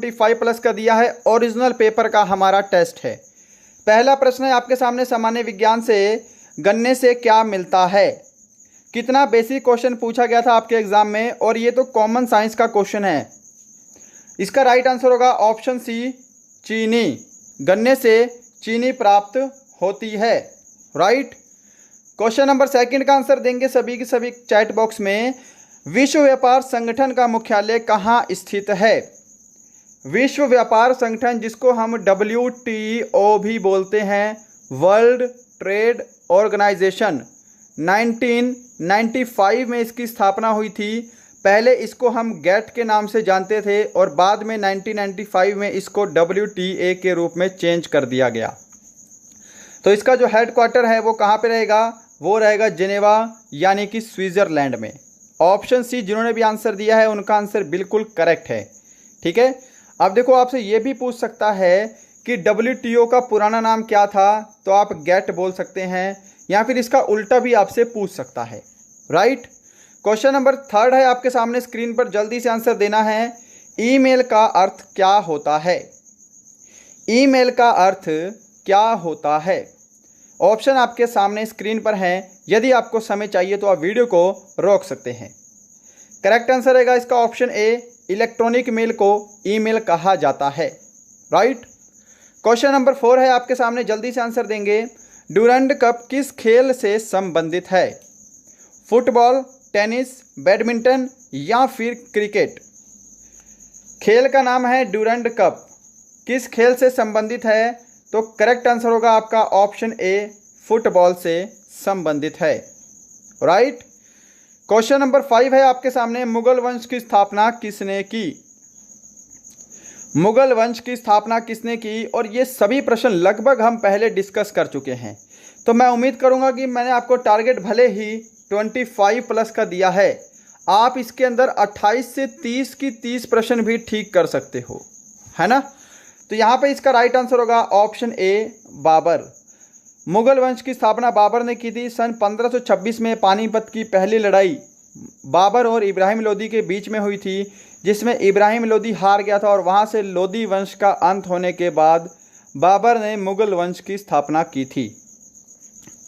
25+ का दिया है। ओरिजिनल पेपर का हमारा टेस्ट है। पहला प्रश्न है आपके सामने, सामान्य विज्ञान से गन्ने से क्या मिलता है। कितना बेसिक क्वेश्चन पूछा गया था आपके एग्जाम में, और ये तो कॉमन साइंस का क्वेश्चन है। इसका राइट आंसर होगा ऑप्शन सी, चीनी। गन्ने से चीनी प्राप्त होती है। राइट। क्वेश्चन नंबर सेकंड का आंसर देंगे सभी के सभी चैट बॉक्स में। विश्व व्यापार संगठन का मुख्यालय कहाँ स्थित है। विश्व व्यापार संगठन, जिसको हम WTO भी बोलते हैं, वर्ल्ड ट्रेड ऑर्गेनाइजेशन, 1995 में इसकी स्थापना हुई थी। पहले इसको हम गेट के नाम से जानते थे और बाद में 1995 में इसको WTA के रूप में चेंज कर दिया गया। तो इसका जो हेडक्वार्टर है वो कहाँ पे रहेगा, वो रहेगा जिनेवा, यानी कि स्विट्जरलैंड में। ऑप्शन सी, जिन्होंने भी आंसर दिया है उनका आंसर बिल्कुल करेक्ट है। ठीक है। अब देखो, आपसे ये भी पूछ सकता है कि WTO का पुराना नाम क्या था, तो आप गेट बोल सकते हैं, या फिर इसका उल्टा भी आपसे पूछ सकता है। राइट। क्वेश्चन नंबर थर्ड है आपके सामने स्क्रीन पर, जल्दी से आंसर देना है। ईमेल का अर्थ क्या होता है। ईमेल का अर्थ क्या होता है। ऑप्शन आपके सामने स्क्रीन पर हैं। यदि आपको समय चाहिए तो आप वीडियो को रोक सकते हैं। करेक्ट आंसर रहेगा इसका ऑप्शन ए, इलेक्ट्रॉनिक मेल को ईमेल कहा जाता है। राइट। क्वेश्चन नंबर 4 है आपके सामने, जल्दी से आंसर देंगे। डुरंड कप किस खेल से संबंधित है। फुटबॉल, टेनिस, बैडमिंटन या फिर क्रिकेट। खेल का नाम है डुरंड कप, किस खेल से संबंधित है, तो करेक्ट आंसर होगा आपका ऑप्शन ए, फुटबॉल से संबंधित है। राइट। क्वेश्चन नंबर 5 है आपके सामने, मुगल वंश की स्थापना किसने की। मुगल वंश की स्थापना किसने की, और ये सभी प्रश्न लगभग हम पहले डिस्कस कर चुके हैं। तो मैं उम्मीद करूंगा कि मैंने आपको टारगेट भले ही 25+ का दिया है, आप इसके अंदर 28 से 30 की 30 प्रश्न भी ठीक कर सकते हो, है ना। तो यहाँ पे इसका राइट आंसर होगा ऑप्शन ए, बाबर। मुगल वंश की स्थापना बाबर ने की थी। सन 1526 में पानीपत की पहली लड़ाई बाबर और इब्राहिम लोदी के बीच में हुई थी, जिसमें इब्राहिम लोदी हार गया था, और वहाँ से लोदी वंश का अंत होने के बाद बाबर ने मुगल वंश की स्थापना की थी।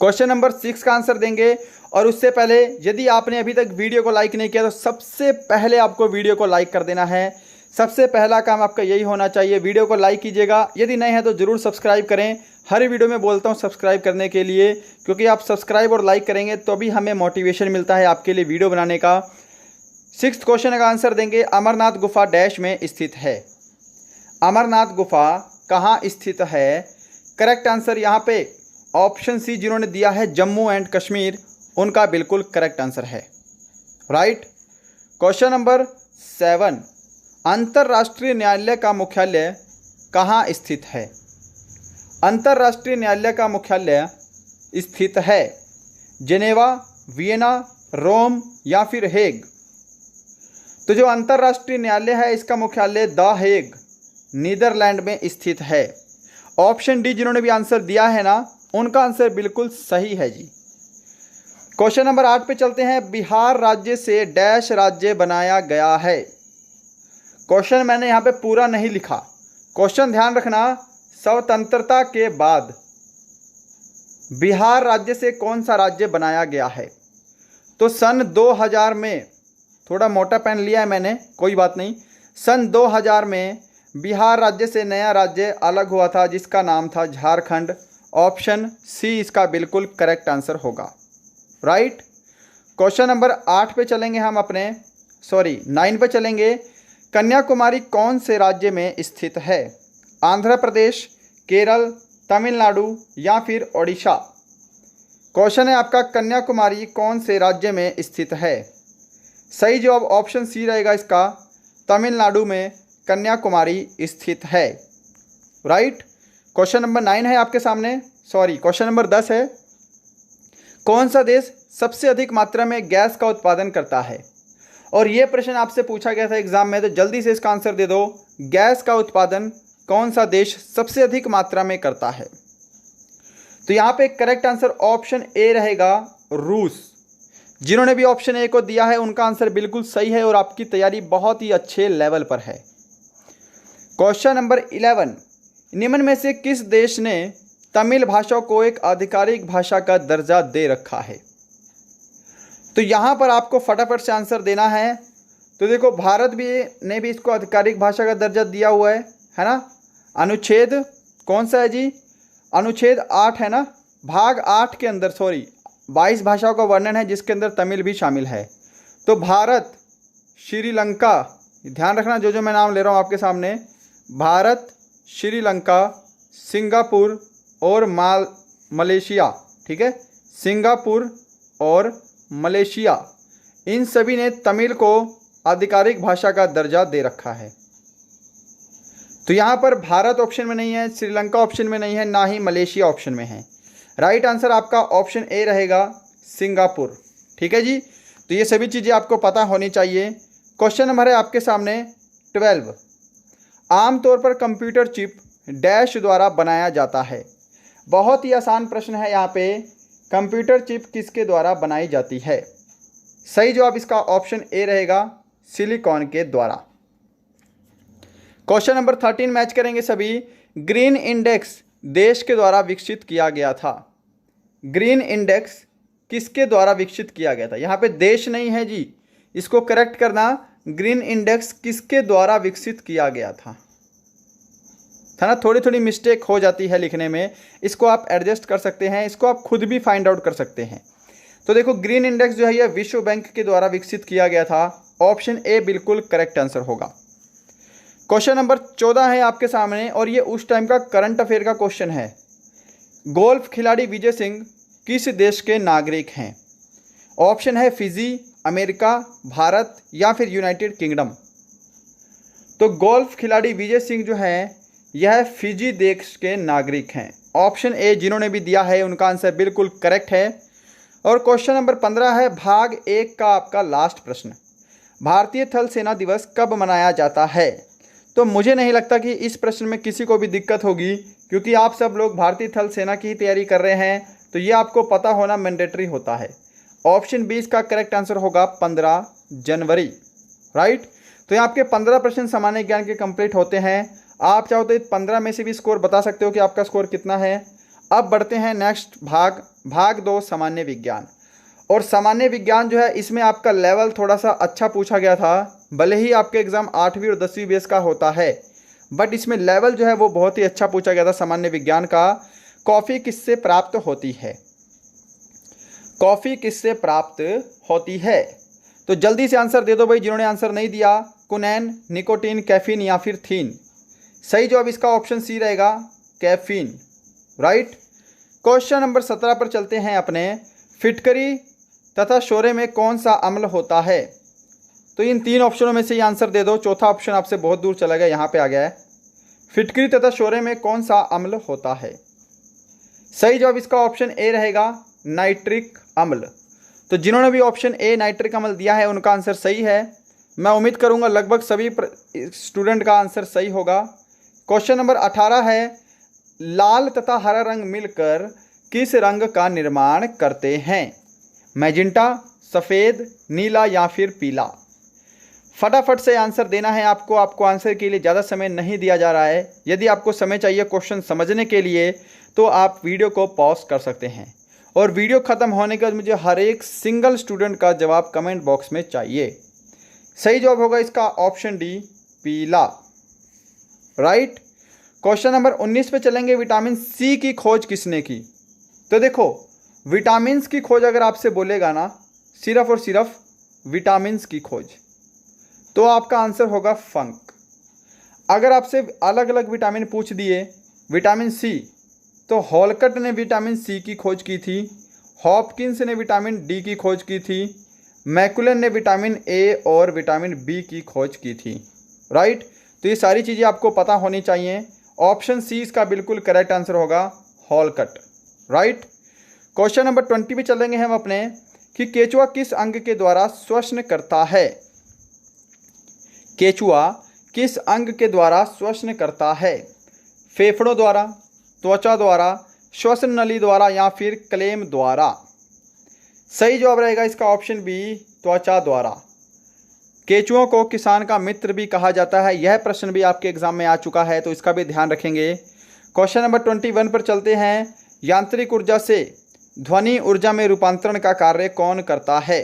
क्वेश्चन नंबर 6 का आंसर देंगे, और उससे पहले यदि आपने अभी तक वीडियो को लाइक नहीं किया तो सबसे पहले आपको वीडियो को लाइक कर देना है। सबसे पहला काम आपका यही होना चाहिए, वीडियो को लाइक कीजिएगा। यदि नहीं है तो ज़रूर सब्सक्राइब करें। हर वीडियो में बोलता हूं सब्सक्राइब करने के लिए, क्योंकि आप सब्सक्राइब और लाइक करेंगे तो भी हमें मोटिवेशन मिलता है आपके लिए वीडियो बनाने का। 6th क्वेश्चन का आंसर देंगे, अमरनाथ गुफा डैश में स्थित है। अमरनाथ गुफा कहाँ स्थित है। करेक्ट आंसर यहाँ पे ऑप्शन सी, जिन्होंने दिया है जम्मू एंड कश्मीर, उनका बिल्कुल करेक्ट आंसर है। राइट। क्वेश्चन नंबर 7, अंतर्राष्ट्रीय न्यायालय का मुख्यालय कहाँ स्थित है। अंतर्राष्ट्रीय न्यायालय का मुख्यालय स्थित है जिनेवा, वियना, रोम या फिर हेग। तो जो अंतर्राष्ट्रीय न्यायालय है इसका मुख्यालय द हेग, नीदरलैंड में स्थित है। ऑप्शन डी, जिन्होंने भी आंसर दिया है ना, उनका आंसर बिल्कुल सही है जी। क्वेश्चन नंबर 8 पे चलते हैं। बिहार राज्य से डैश राज्य बनाया गया है। क्वेश्चन मैंने यहाँ पे पूरा नहीं लिखा, क्वेश्चन ध्यान रखना। स्वतंत्रता के बाद बिहार राज्य से कौन सा राज्य बनाया गया है। तो सन 2000 में, थोड़ा मोटा पेन लिया है मैंने, कोई बात नहीं। सन 2000 में बिहार राज्य से नया राज्य अलग हुआ था, जिसका नाम था झारखंड। ऑप्शन सी इसका बिल्कुल करेक्ट आंसर होगा। राइट। क्वेश्चन नंबर 8 पे चलेंगे हम अपने, 9 पे चलेंगे। कन्याकुमारी कौन से राज्य में स्थित है। आंध्र प्रदेश, केरल, तमिलनाडु या फिर ओडिशा। क्वेश्चन है आपका, कन्याकुमारी कौन से राज्य में स्थित है। सही जवाब ऑप्शन सी रहेगा इसका, तमिलनाडु में कन्याकुमारी स्थित है। राइट। क्वेश्चन नंबर 9 है आपके सामने, क्वेश्चन नंबर 10 है। कौन सा देश सबसे अधिक मात्रा में गैस का उत्पादन करता है। और ये प्रश्न आपसे पूछा गया था एग्जाम में, तो जल्दी से इसका आंसर दे दो। गैस का उत्पादन कौन सा देश सबसे अधिक मात्रा में करता है। तो यहाँ पे करेक्ट आंसर ऑप्शन ए रहेगा, रूस। जिन्होंने भी ऑप्शन ए को दिया है उनका आंसर बिल्कुल सही है और आपकी तैयारी बहुत ही अच्छे लेवल पर है। क्वेश्चन नंबर 11, निम्न में से किस देश ने तमिल भाषा को एक आधिकारिक भाषा का दर्जा दे रखा है? तो यहाँ पर आपको फटाफट से आंसर देना है। तो देखो, भारत ने भी इसको आधिकारिक भाषा का दर्जा दिया हुआ है ना। अनुच्छेद कौन सा है जी? अनुच्छेद 8 है ना, भाग 8 के अंदर 22 भाषाओं का वर्णन है जिसके अंदर तमिल भी शामिल है। तो भारत, श्रीलंका, ध्यान रखना जो जो मैं नाम ले रहा हूँ आपके सामने, भारत, श्रीलंका, सिंगापुर और मलेशिया, ठीक है, सिंगापुर और मलेशिया, इन सभी ने तमिल को आधिकारिक भाषा का दर्जा दे रखा है। तो यहाँ पर भारत ऑप्शन में नहीं है, श्रीलंका ऑप्शन में नहीं है, ना ही मलेशिया ऑप्शन में है। राइट आंसर आपका ऑप्शन ए रहेगा, सिंगापुर। ठीक है जी, तो ये सभी चीज़ें आपको पता होनी चाहिए। क्वेश्चन नंबर है आपके सामने 12, आमतौर पर कंप्यूटर चिप डैश द्वारा बनाया जाता है। बहुत ही आसान प्रश्न है यहाँ पे, कंप्यूटर चिप किसके द्वारा बनाई जाती है? सही जवाब इसका ऑप्शन ए रहेगा, सिलिकॉन के द्वारा। क्वेश्चन नंबर 13 मैच करेंगे सभी। ग्रीन इंडेक्स देश के द्वारा विकसित किया गया था। ग्रीन इंडेक्स किसके द्वारा विकसित किया गया था? यहाँ पे देश नहीं है जी, इसको करेक्ट करना। ग्रीन इंडेक्स किसके द्वारा विकसित किया गया था ना। थोड़ी थोड़ी मिस्टेक हो जाती है लिखने में, इसको आप एडजस्ट कर सकते हैं, इसको आप खुद भी फाइंड आउट कर सकते हैं। तो देखो, ग्रीन इंडेक्स जो है यह विश्व बैंक के द्वारा विकसित किया गया था। ऑप्शन ए बिल्कुल करेक्ट आंसर होगा। क्वेश्चन नंबर 14 है आपके सामने और ये उस टाइम का करंट अफेयर का क्वेश्चन है। गोल्फ खिलाड़ी विजय सिंह किस देश के नागरिक हैं? ऑप्शन है फिजी, अमेरिका, भारत या फिर यूनाइटेड किंगडम। तो गोल्फ खिलाड़ी विजय सिंह जो है यह फिजी देश के नागरिक हैं। ऑप्शन ए जिन्होंने भी दिया है उनका आंसर बिल्कुल करेक्ट है। और क्वेश्चन नंबर 15 है भाग 1 का आपका लास्ट प्रश्न। भारतीय थल सेना दिवस कब मनाया जाता है? तो मुझे नहीं लगता कि इस प्रश्न में किसी को भी दिक्कत होगी, क्योंकि आप सब लोग भारतीय थल सेना की ही तैयारी कर रहे हैं, तो ये आपको पता होना मैंडेटरी होता है। ऑप्शन बी इसका करेक्ट आंसर होगा 15 जनवरी। राइट, तो ये आपके 15 प्रश्न सामान्य ज्ञान के कंप्लीट होते हैं। आप चाहो तो 15 में से भी स्कोर बता सकते हो कि आपका स्कोर कितना है। अब बढ़ते हैं नेक्स्ट भाग 2 सामान्य विज्ञान। और सामान्य विज्ञान जो है इसमें आपका लेवल थोड़ा सा अच्छा पूछा गया था। भले ही आपके एग्जाम 8वीं और 10वीं बेस का होता है, बट इसमें लेवल जो है वो बहुत ही अच्छा पूछा गया था सामान्य विज्ञान का। कॉफ़ी किससे प्राप्त होती है? कॉफ़ी किससे प्राप्त होती है? तो जल्दी से आंसर दे दो भाई जिन्होंने आंसर नहीं दिया। कुनैन, निकोटीन, कैफीन या फिर थीन। सही जवाब इसका ऑप्शन सी रहेगा, कैफीन। राइट, क्वेश्चन नंबर 17 पर चलते हैं अपने। फिटकरी तथा शोरे में कौन सा अम्ल होता है? तो इन 3 ऑप्शनों में से ये आंसर दे दो। चौथा ऑप्शन आपसे बहुत दूर चला गया, यहाँ पे आ गया है। फिटकरी तथा शोरे में कौन सा अम्ल होता है? सही जवाब इसका ऑप्शन ए रहेगा, नाइट्रिक अम्ल। तो जिन्होंने भी ऑप्शन ए नाइट्रिक अम्ल दिया है उनका आंसर सही है। मैं उम्मीद करूंगा लगभग सभी स्टूडेंट का आंसर सही होगा। क्वेश्चन नंबर 18 है, लाल तथा हरा रंग मिलकर किस रंग का निर्माण करते हैं? मैजेंटा, सफ़ेद, नीला या फिर पीला। फटाफट से आंसर देना है आपको आंसर के लिए ज़्यादा समय नहीं दिया जा रहा है। यदि आपको समय चाहिए क्वेश्चन समझने के लिए तो आप वीडियो को पॉज कर सकते हैं, और वीडियो ख़त्म होने के बाद मुझे हर एक सिंगल स्टूडेंट का जवाब कमेंट बॉक्स में चाहिए। सही जवाब होगा इसका ऑप्शन डी, पीला। राइट, क्वेश्चन नंबर 19 पे चलेंगे। विटामिन सी की खोज किसने की? तो देखो, विटामिन की खोज अगर आपसे बोलेगा ना, सिर्फ और सिर्फ विटामिन की खोज, तो आपका आंसर होगा फंक। अगर आपसे अलग अलग विटामिन पूछ दिए, विटामिन सी, तो हॉलकट ने विटामिन सी की खोज की थी, हॉपकिंस ने विटामिन डी की खोज की थी, मैकुलन ने विटामिन ए और विटामिन बी की खोज की थी। राइट, तो ये सारी चीज़ें आपको पता होनी चाहिए। ऑप्शन सी इसका बिल्कुल करेक्ट आंसर होगा, हॉलकट। राइट, क्वेश्चन नंबर 20 पे चलेंगे हम अपने कि केचुआ किस अंग के द्वारा श्वसन करता है? केचुआ किस अंग के द्वारा श्वसन करता है? फेफड़ों द्वारा, त्वचा द्वारा, श्वसन नली द्वारा या फिर क्लेम द्वारा। सही जवाब रहेगा इसका ऑप्शन बी, त्वचा द्वारा। केचुओं को किसान का मित्र भी कहा जाता है। यह प्रश्न भी आपके एग्जाम में आ चुका है, तो इसका भी ध्यान रखेंगे। क्वेश्चन नंबर 21 पर चलते हैं। यांत्रिक ऊर्जा से ध्वनि ऊर्जा में रूपांतरण का कार्य कौन करता है?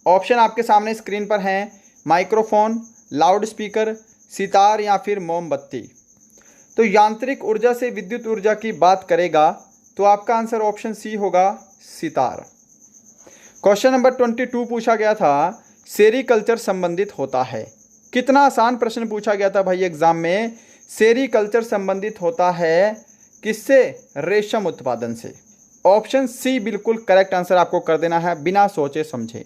ऑप्शन आपके सामने स्क्रीन पर हैं। माइक्रोफोन, लाउड स्पीकर, सितार या फिर मोमबत्ती। तो यांत्रिक ऊर्जा से विद्युत ऊर्जा की बात करेगा तो आपका आंसर ऑप्शन सी होगा, सितार। क्वेश्चन नंबर 22 पूछा गया था, सेरीकल्चर संबंधित होता है। कितना आसान प्रश्न पूछा गया था भाई एग्जाम में। सेरीकल्चर संबंधित होता है किससे? रेशम उत्पादन से। ऑप्शन सी बिल्कुल करेक्ट आंसर आपको कर देना है बिना सोचे समझे।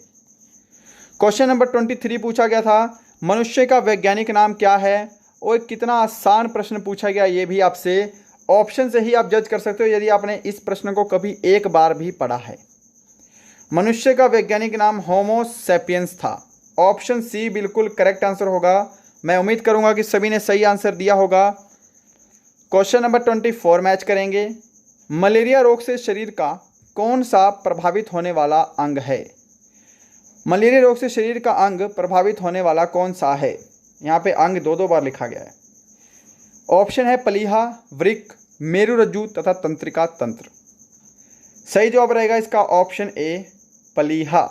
क्वेश्चन नंबर 23 पूछा गया था, मनुष्य का वैज्ञानिक नाम क्या है? और कितना आसान प्रश्न पूछा गया ये भी आपसे। ऑप्शन से ही आप जज कर सकते हो यदि आपने इस प्रश्न को कभी एक बार भी पढ़ा है। मनुष्य का वैज्ञानिक नाम होमो सैपियंस था। ऑप्शन सी बिल्कुल करेक्ट आंसर होगा। मैं उम्मीद करूंगा कि सभी ने सही आंसर दिया होगा। क्वेश्चन नंबर 24 मैच करेंगे। मलेरिया रोग से शरीर का कौन सा प्रभावित होने वाला अंग है? मलेरिया रोग से शरीर का अंग प्रभावित होने वाला कौन सा है? यहाँ पे अंग दो बार लिखा गया है। ऑप्शन है प्लीहा, वृक्क, मेरुरज्जु तथा तंत्रिका तंत्र। सही जवाब रहेगा इसका ऑप्शन ए, प्लीहा।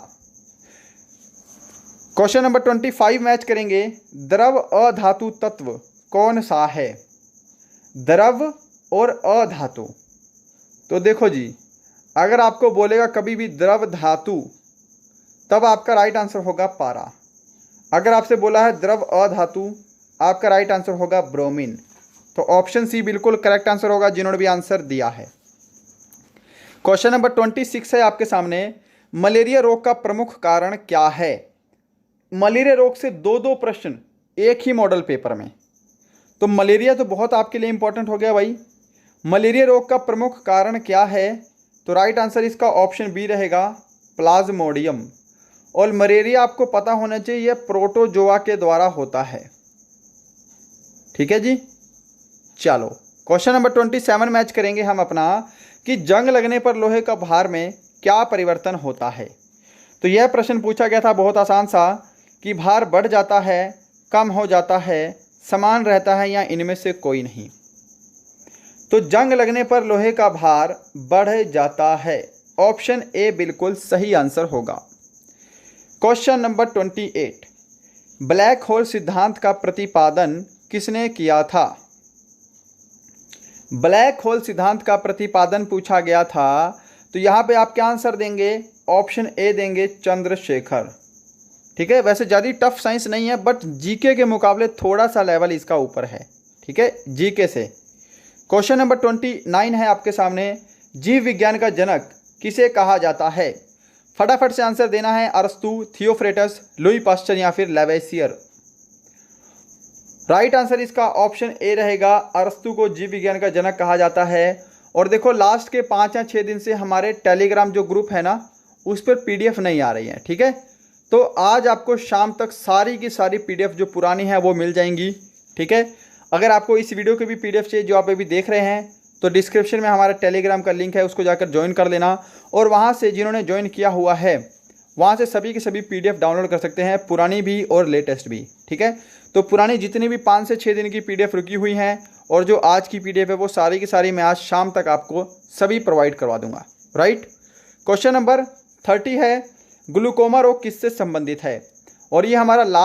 क्वेश्चन नंबर 25 मैच करेंगे। द्रव अधातु तत्व कौन सा है? द्रव और अधातु। तो देखो जी, अगर आपको बोलेगा कभी भी द्रव धातु तब आपका राइट आंसर होगा पारा। अगर आपसे बोला है द्रव अधातु, आपका राइट आंसर होगा ब्रोमीन। तो ऑप्शन सी बिल्कुल करेक्ट आंसर होगा जिन्होंने भी आंसर दिया है। क्वेश्चन नंबर 26 है आपके सामने। मलेरिया रोग का प्रमुख कारण क्या है? मलेरिया रोग से दो प्रश्न एक ही मॉडल पेपर में। तो मलेरिया तो बहुत आपके लिए इंपॉर्टेंट हो गया भाई। मलेरिया रोग का प्रमुख कारण क्या है? तो राइट आंसर इसका ऑप्शन बी रहेगा, प्लाज्मोडियम। और मलेरिया आपको पता होना चाहिए यह प्रोटोजोआ के द्वारा होता है। ठीक है जी, चलो क्वेश्चन नंबर 27 मैच करेंगे हम अपना कि जंग लगने पर लोहे का भार में क्या परिवर्तन होता है। तो यह प्रश्न पूछा गया था बहुत आसान सा कि भार बढ़ जाता है, कम हो जाता है, समान रहता है या इनमें से कोई नहीं। तो जंग लगने पर लोहे का भार बढ़ जाता है। ऑप्शन ए बिल्कुल सही आंसर होगा। क्वेश्चन नंबर 28, ब्लैक होल सिद्धांत का प्रतिपादन किसने किया था? ब्लैक होल सिद्धांत का प्रतिपादन पूछा गया था। तो यहाँ पे आप क्या आंसर देंगे? ऑप्शन ए देंगे, चंद्रशेखर। ठीक है, वैसे ज़्यादा टफ साइंस नहीं है बट जीके के मुकाबले थोड़ा सा लेवल इसका ऊपर है। ठीक है, जीके से। क्वेश्चन नंबर 29 है आपके सामने। जीव विज्ञान का जनक किसे कहा जाता है? फटाफट से आंसर देना है। अरस्तु, थियोफ्रेटस, लुई पास्चर या फिर लेवेसियर। राइट आंसर इसका ऑप्शन ए रहेगा, अरस्तु को जीव विज्ञान का जनक कहा जाता है। और देखो लास्ट के 5 या 6 दिन से हमारे टेलीग्राम जो ग्रुप है ना उस पर पीडीएफ नहीं आ रही है। ठीक है, तो आज आपको शाम तक सारी की सारी पीडीएफ जो पुरानी है वो मिल जाएंगी। ठीक है, अगर आपको इस वीडियो की भी पीडीएफ चाहिए जो आप अभी देख रहे हैं तो डिस्क्रिप्शन में हमारा टेलीग्राम का लिंक है, उसको जाकर ज्वाइन कर लेना। और वहाँ से जिन्होंने ज्वाइन किया हुआ है वहाँ से सभी की सभी पीडीएफ डाउनलोड कर सकते हैं, पुरानी भी और लेटेस्ट भी। ठीक है, तो पुरानी जितनी भी 5 से 6 दिन की पीडीएफ रुकी हुई हैं और जो आज की पीडीएफ है वो सारी की सारी मैं आज शाम तक आपको सभी प्रोवाइड करवा दूंगा। राइट। क्वेश्चन नंबर 30 है, ग्लूकोमा रोग किससे संबंधित है? और ये हमारा लास्ट